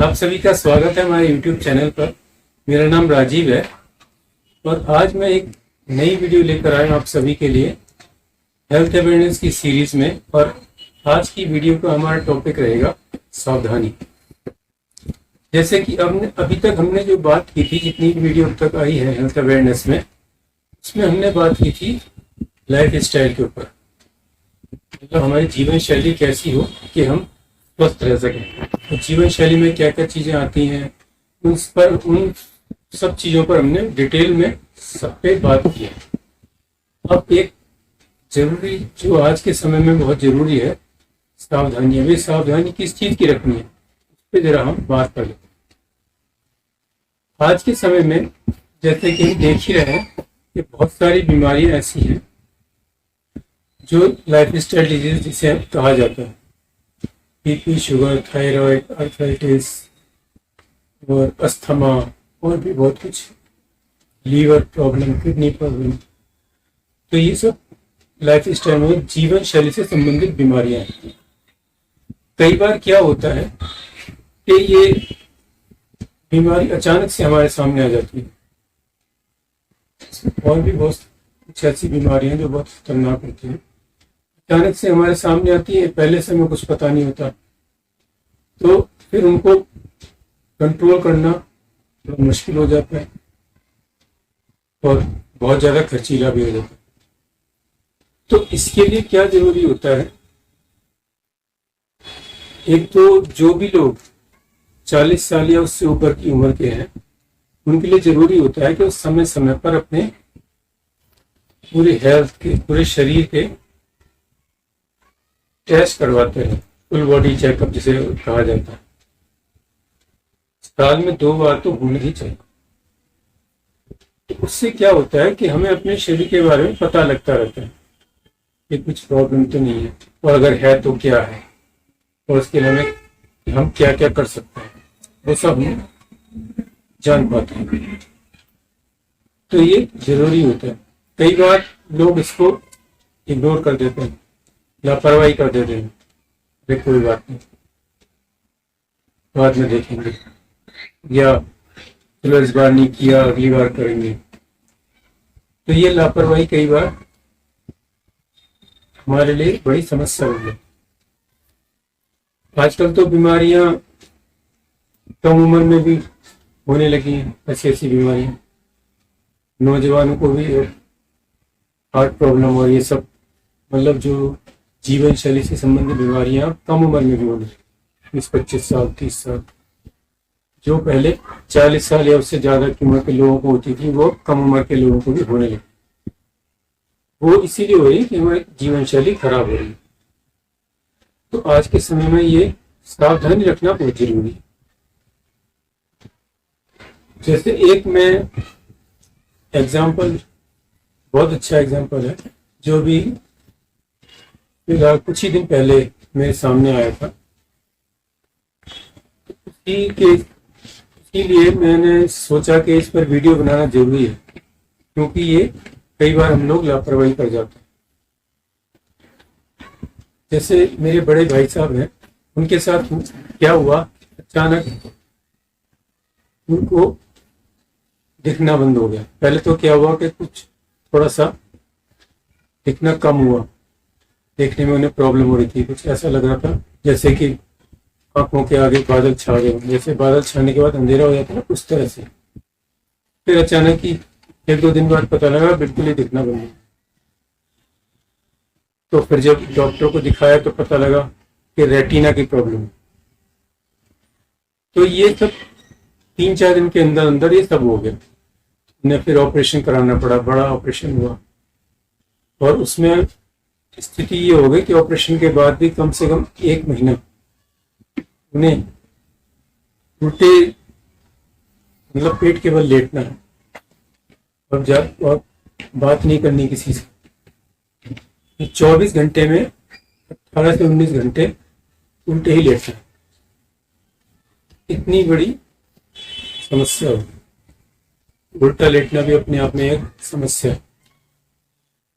आप सभी का स्वागत है हमारे YouTube चैनल पर। मेरा नाम राजीव है और आज मैं एक नई वीडियो लेकर आया हूं आप सभी के लिए हेल्थ अवेयरनेस की सीरीज में। और आज की वीडियो का हमारा टॉपिक रहेगा सावधानी। जैसे कि अभी तक हमने जो बात की थी, जितनी वीडियो अब तक आई है हेल्थ अवेयरनेस में, उसमें हमने बात की थी लाइफ स्टाइल के ऊपर। मतलब हमारी जीवन शैली कैसी हो कि हम स्वस्थ रह सकें। तो जीवन शैली में क्या क्या चीजें आती हैं, उन सब चीजों पर हमने डिटेल में सब पे बात की है। अब एक जरूरी, जो आज के समय में बहुत जरूरी है, सावधानी है। वे सावधानी किस चीज की रखनी है, उस पर जरा हम बात कर लेते हैं। आज के समय में जैसे कि हम देख ही रहे हैं कि बहुत सारी बीमारियां ऐसी हैं जो लाइफ स्टाइल डिजीज जिसे कहा जाता है। बीपी, शुगर, थायराइड, आर्थराइटिस और अस्थमा और भी बहुत कुछ, लीवर प्रॉब्लम, किडनी प्रॉब्लम। तो ये सब लाइफ स्टाइल में जीवन शैली से संबंधित बीमारियां हैं। कई बार क्या होता है कि ये बीमारी अचानक से हमारे सामने आ जाती है। और भी बहुत कुछ ऐसी बीमारियां जो बहुत खतरनाक होती हैं, अचानक से हमारे सामने आती है, पहले से हमें कुछ पता नहीं होता, तो फिर उनको कंट्रोल करना तो मुश्किल हो जाता है और बहुत ज्यादा खर्चीला भी हो जाता है। तो इसके लिए क्या जरूरी होता है, एक तो जो भी लोग 40 साल या उससे ऊपर की उम्र के हैं, उनके लिए जरूरी होता है कि वो समय समय पर अपने पूरे हेल्थ के, पूरे शरीर के टेस्ट करवाते हैं। फुल बॉडी चेकअप जिसे कहा जाता है, साल में 2 बार तो होना ही चाहिए। तो उससे क्या होता है कि हमें अपने शरीर के बारे में पता लगता रहता है कि कुछ प्रॉब्लम तो नहीं है, और अगर है तो क्या है, और उसके लिए हम क्या क्या कर सकते हैं, वो सब हम जान पाते हैं। तो ये जरूरी होता है। कई बार लोग इसको इग्नोर कर देते हैं, लापरवाही कर देते हैं, कोई बात नहीं, बाद में देखेंगे, या चलो इस बार नहीं किया अगली बार करेंगे। तो ये लापरवाही कई बार हमारे लिए बड़ी समस्या हो गई। आजकल तो बीमारियां कम उम्र में भी होने लगी हैं, ऐसी ऐसी बीमारियां। नौजवानों को भी हार्ट प्रॉब्लम और ये सब, मतलब जो जीवन शैली से संबंधित बीमारियां कम उम्र में भी होने, 20-25 साल, 30 साल। जो पहले 40 साल या उससे ज्यादा की उम्र के लोगों को होती थी, वो कम उम्र के लोगों को भी होने लगी। वो इसीलिए हो रही कि हमारी जीवन शैली खराब हो रही है। तो आज के समय में ये सावधानी रखना बहुत जरूरी है। जैसे एक मैं एग्जाम्पल, बहुत अच्छा एग्जाम्पल है, जो भी फिलहाल कुछ ही दिन पहले मेरे सामने आया था। इसीलिए मैंने सोचा कि इस पर वीडियो बनाना जरूरी है, क्योंकि ये कई बार हम लोग लापरवाही कर जाते हैं। जैसे मेरे बड़े भाई साहब हैं, उनके साथ क्या हुआ, अचानक उनको दिखना बंद हो गया। पहले तो क्या हुआ कि कुछ थोड़ा सा दिखना कम हुआ, देखने में उन्हें प्रॉब्लम हो रही थी, कुछ ऐसा लग रहा था जैसे कि आंखों के आगे बादल छा गए, जैसे बादल छाने के बाद अंधेरा हो जाता है, उस तरह से। फिर अचानक ही 1-2 दिन बाद पता लगा बिल्कुल ही दिखना बंद हो। तो फिर जब डॉक्टर को दिखाया तो पता लगा कि रेटिना की प्रॉब्लम। तो ये सब 3-4 दिन के अंदर अंदर ये सब हो गया। उन्हें फिर ऑपरेशन कराना पड़ा, बड़ा ऑपरेशन हुआ, और उसमें स्थिति ये हो गई कि ऑपरेशन के बाद भी कम से कम 1 महीना उन्हें उल्टे, मतलब पेट के बल लेटना है, और बात नहीं करनी किसी से। 24 घंटे में 18 से 19 घंटे उल्टे ही लेटना है। इतनी बड़ी समस्या हो, उल्टा लेटना भी अपने आप में एक समस्या है।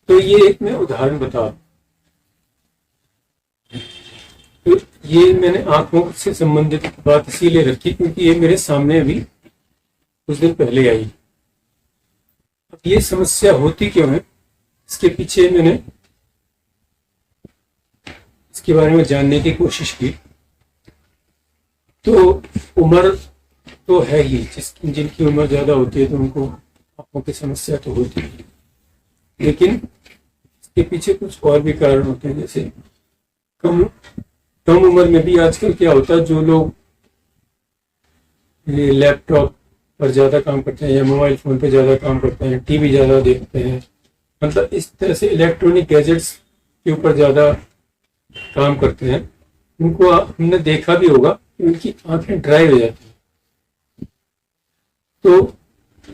तो ये एक मैं उदाहरण बता, तो ये मैंने आंखों से संबंधित बात इसीलिए रखी क्योंकि ये मेरे सामने अभी कुछ दिन पहले आई। अब ये समस्या होती क्यों है, इसके पीछे मैंने इसके बारे में जानने की कोशिश की। तो उम्र तो है ही, जिनकी उम्र ज्यादा होती है तो उनको आंखों की समस्या तो होती है, लेकिन इसके पीछे कुछ और भी कारण होते हैं। जैसे कम उम्र में भी आजकल क्या होता है, जो लोग लैपटॉप पर ज्यादा काम करते हैं या मोबाइल फोन पर ज्यादा काम करते हैं, टीवी ज्यादा देखते हैं, मतलब इस तरह से इलेक्ट्रॉनिक गैजेट्स के ऊपर ज्यादा काम करते हैं, उनको हमने देखा भी होगा कि उनकी आंखें ड्राई हो जाती हैं। तो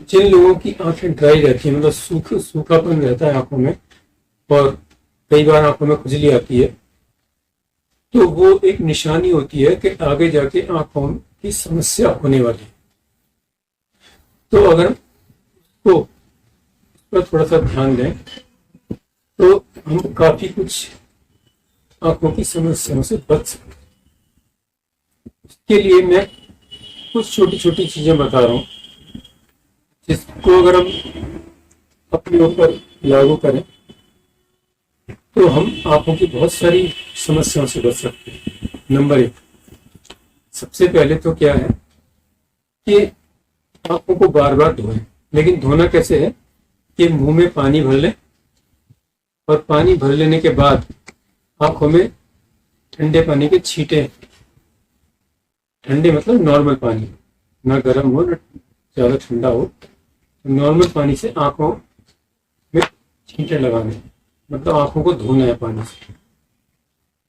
जिन लोगों की आंखें ड्राई रहती है, मतलब सूखापन रहता है आंखों में और कई बार आंखों में खुजली आती है, तो वो एक निशानी होती है कि आगे जाके आंखों की समस्या होने वाली है। तो अगर उसको उस पर थोड़ा सा ध्यान दें तो हम काफी कुछ आंखों की समस्याओं से बच सकते हैं। इसके लिए मैं कुछ छोटी छोटी चीजें बता रहा हूं, जिसको अगर हम अपने ऊपर लागू करें तो हम आंखों की बहुत सारी समस्याओं से बच सकते हैं। नंबर 1, सबसे पहले तो क्या है कि आंखों को बार बार धोएं, लेकिन धोना कैसे है कि मुंह में पानी भर लें और पानी भर लेने के बाद आंखों में ठंडे पानी के छींटे, ठंडे मतलब नॉर्मल पानी, ना गर्म हो ना ज्यादा ठंडा हो, तो नॉर्मल पानी से आंखों में छींटे लगाने, मतलब आंखों को धोना है पानी से,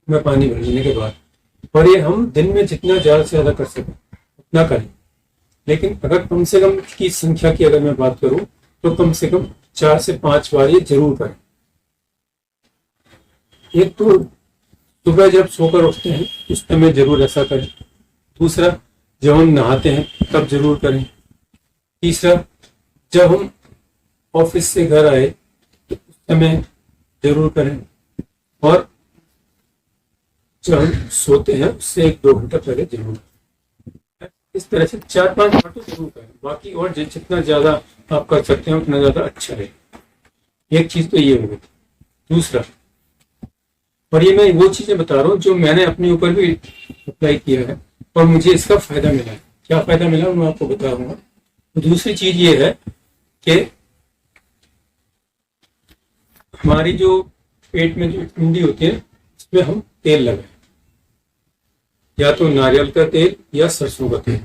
में पानी भर लेने के बाद। और ये हम दिन में जितना ज्यादा से ज्यादा कर सकें उतना करें, लेकिन अगर कम से कम की संख्या की अगर मैं बात करूं तो कम से कम 4 से 5 बार ये जरूर करें। एक तो सुबह जब सोकर उठते हैं उस समय जरूर ऐसा करें। दूसरा, जब हम नहाते हैं तब जरूर करें। तीसरा, जब हम ऑफिस से घर आए तो उस समय जरूर करें। और जब हम सोते हैं उससे 1-2 घंटा पहले जरूर करें। इस तरह से 4-5 बार तो जरूर करें, बाकी और जितना ज्यादा आप कर सकते हैं उतना ज्यादा अच्छा रहे। एक चीज तो ये हो गई। दूसरा, और ये मैं वो चीजें बता रहा हूँ जो मैंने अपने ऊपर भी अप्लाई किया है और मुझे इसका फायदा मिला है। क्या फायदा मिला मैं आपको बताऊंगा। तो दूसरी चीज ये है कि हमारी जो पेट में जो कुंडी होती है उसमें हम तेल लगाएं, या तो नारियल का तेल या सरसों का तेल,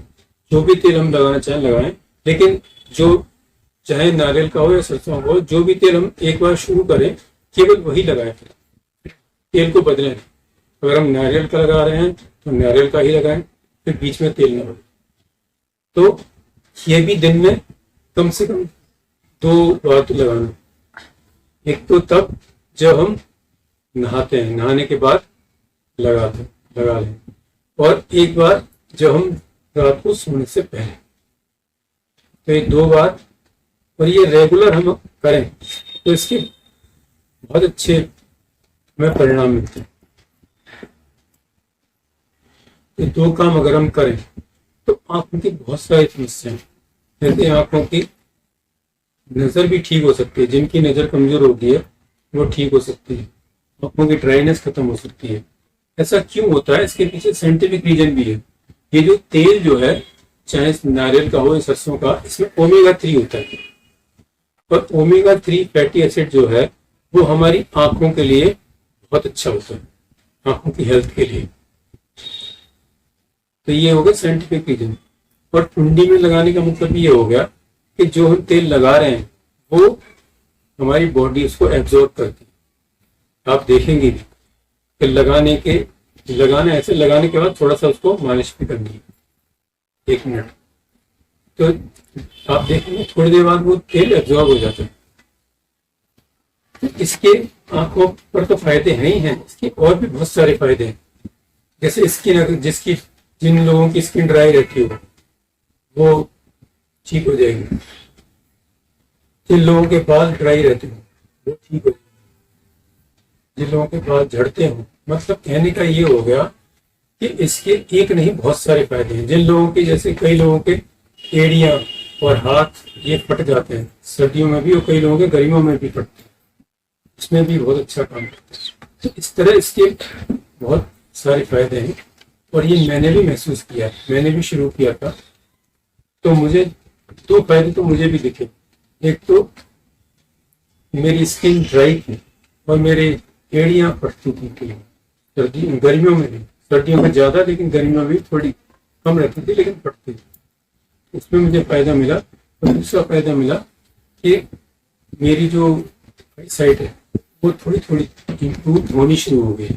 जो भी तेल हम लगाना चाहें लगाएं, लेकिन जो चाहे नारियल का हो या सरसों का हो, जो भी तेल हम एक बार शुरू करें केवल वही लगाएं, तेल को बदलें। अगर हम नारियल का लगा रहे हैं तो नारियल का ही लगाएं, फिर बीच में तेल न बदलें। तो ये भी दिन में कम से कम 2 बार तो लगाना। एक तो तब जब हम नहाते हैं, नहाने के बाद लगा लें, और एक बार जब हम रात को सोने से पहले। तो ये 2 बार, और ये रेगुलर हम करें तो इसके बहुत अच्छे हमें परिणाम मिलते हैं। ये 2 काम अगर हम करें तो आंखों की बहुत सारी समस्याएं, जैसे आंखों की नजर भी ठीक हो सकती है। जिनकी नजर कमजोर होती है वो ठीक हो सकती है, आंखों की ड्राइनेस खत्म हो सकती है। ऐसा क्यों होता है, इसके पीछे साइंटिफिक रीजन भी है। ये जो तेल जो है, चाहे नारियल का हो या सरसों का, इसमें ओमेगा 3 होता है, और ओमेगा 3 फैटी एसिड जो है वो हमारी आंखों के लिए बहुत अच्छा होता है, आंखों की हेल्थ के लिए। तो ये हो गया साइंटिफिक रीजन। और कुंडी में लगाने का मतलब ये हो गया कि जो हम तेल लगा रहे हैं वो हमारी बॉडी उसको एब्जॉर्ब करती है। आप देखेंगे भी कि लगाना ऐसे लगाने के बाद थोड़ा सा उसको मालिश भी करनी है 1 मिनट, तो आप देखेंगे थोड़ी देर बाद वो तेल एब्जॉर्ब हो जाता है। तो इसके आंखों पर तो फायदे हैं ही हैं, इसके और भी बहुत सारे फायदे हैं। जैसे स्किन, जिन लोगों की स्किन ड्राई रहती हो वो ठीक हो जाएगी, जिन लोगों के बाल ड्राई रहते हो वो ठीक हो जाएगी, जिन लोगों के बाल झड़ते हो, मतलब कहने का ये हो गया कि इसके एक नहीं बहुत सारे फायदे हैं। जिन लोगों के, जैसे कई लोगों के एड़ियां और हाथ ये फट जाते हैं सर्दियों में भी, और कई लोगों के गर्मियों में भी फटते हैं, इसमें भी बहुत अच्छा काम करता है। तो इस तरह इसके बहुत सारे फायदे हैं, और ये मैंने भी महसूस किया, मैंने भी शुरू किया था। तो मुझे दो फायदे तो मुझे भी दिखे। एक तो मेरी स्किन ड्राई थी और मेरे एड़ियां फटती थी सर्दी, गर्मियों में भी, सर्दियों में ज्यादा लेकिन गर्मियों में भी थोड़ी कम रहती थी लेकिन फटती थी। उसमें मुझे फायदा मिला। और दूसरा फायदा मिला कि मेरी जो साइड है वो थोड़ी थोड़ी इम्प्रूव होनी शुरू हो गई।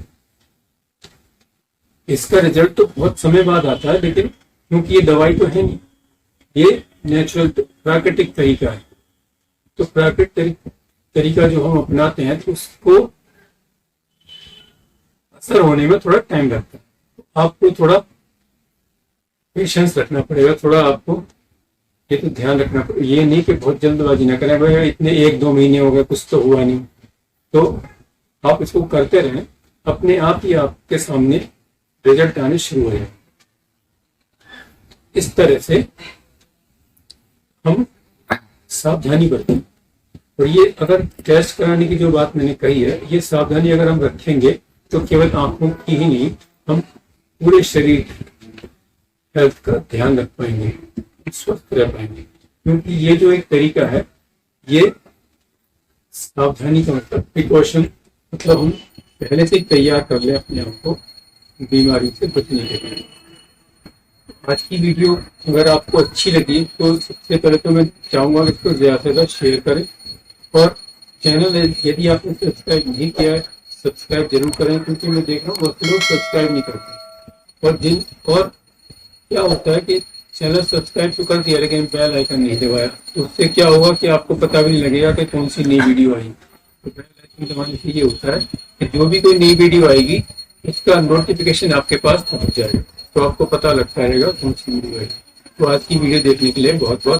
इसका रिजल्ट तो बहुत समय बाद आता है, लेकिन क्योंकि ये दवाई तो है नहीं, ये नेचुरल प्राकृतिक तरीका है। तो प्राकृतिक तरीका जो हम अपनाते हैं तो उसको असर होने में थोड़ा टाइम लगता है। तो आपको थोड़ा पेशेंस रखना पड़ेगा, थोड़ा आपको ये तो ध्यान रखना पड़ेगा। ये नहीं कि बहुत जल्दबाजी ना करें, भाई इतने 1-2 महीने हो गए कुछ तो हुआ नहीं, तो आप इसको करते रहें, अपने आप ही आपके सामने रिजल्ट आने शुरू हो जाए। इस तरह से हम सावधानी बरतें। और ये अगर टेस्ट कराने की जो बात मैंने कही है, ये सावधानी अगर हम रखेंगे तो केवल आंखों की ही नहीं, हम पूरे शरीर हेल्थ का ध्यान रख पाएंगे, स्वस्थ रह पाएंगे। क्योंकि ये जो एक तरीका है, ये सावधानी का मतलब प्रिकॉशन, मतलब हम पहले से ही तैयार कर ले अपने आप को बीमारी से बचने के लिए। आज की वीडियो अगर आपको अच्छी लगी तो सबसे पहले तो मैं चाहूंगा कि इसको ज्यादा से ज्यादा शेयर करें, और चैनल यदि आपने सब्सक्राइब नहीं किया है सब्सक्राइब जरूर करें, क्योंकि मैं देख रहा हूँ बहुत से लोग सब्सक्राइब नहीं करते। और क्या होता है कि चैनल सब्सक्राइब तो कर दिया लेकिन बेल आइकन नहीं दबाया, तो उससे क्या होगा कि आपको पता भी नहीं लगेगा कि कौन सी नई वीडियो आई। तो बेल आइकन दबाने से ये होता है कि जो भी कोई नई वीडियो आएगी उसका नोटिफिकेशन आपके पास पहुंच जाएगा, तो आपको पता लगता रहेगा कौन सी वीडियो आई। तो आज की वीडियो देखने के लिए बहुत बहुत